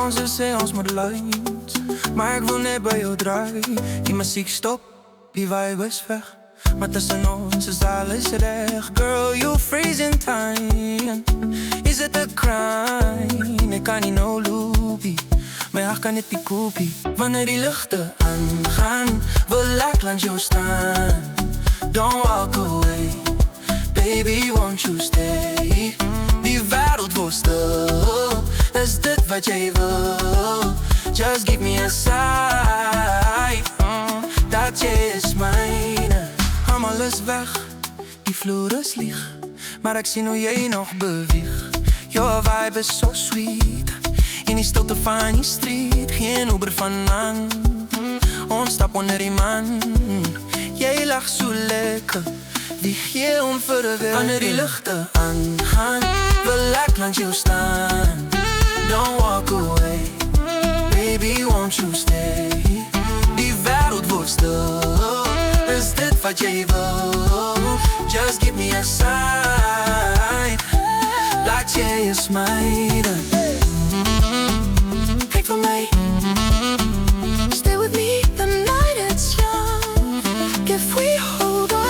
Ze sê ons moet lines, maar ek wil net by jou draai. Die musiek stop, die vibe is weg, maar tussen ons is alles reg. Girl, you freeze in time. Is it a crime? Ek kan nie nou loopie, my hart kan net die koopie. Wanneer die lichte aangaan, wil ek langs jou staan. Don't walk away, baby, won't you stay? Die wereld wordt stil, is dit wat jy wil? Just give me a sign, dat jy is myne. Allemaal is weg, die vloer is lieg, maar ek sien hoe jy nog beweeg. Your vibe is so sweet, in die stilte van die street. Geen Uber vanaan, ons stap onder die man. Jy lag so lekker, wie gee om vir de wereld. Wanneer die lichte aangaan, wil ek langs jou staan. Don't walk away, baby, won't you stay? Die wereld wordt stil, is dit wat jy wil? Just give me a sign, dat jy is myne. Kijk vir my, stay with me the night it's young. If we hold on,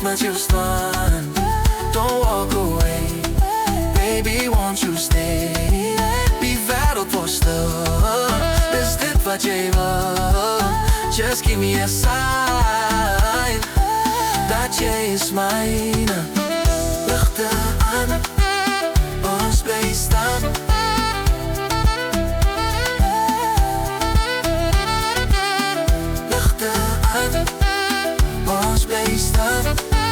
met jou staan. Don't walk away, baby, won't you stay? Die wereld wordt stil, is dit wat jy wil? Just give me a sign, dat jy is myne. Lichte aan, ons bly staan. Lichte aan, ons bly staan.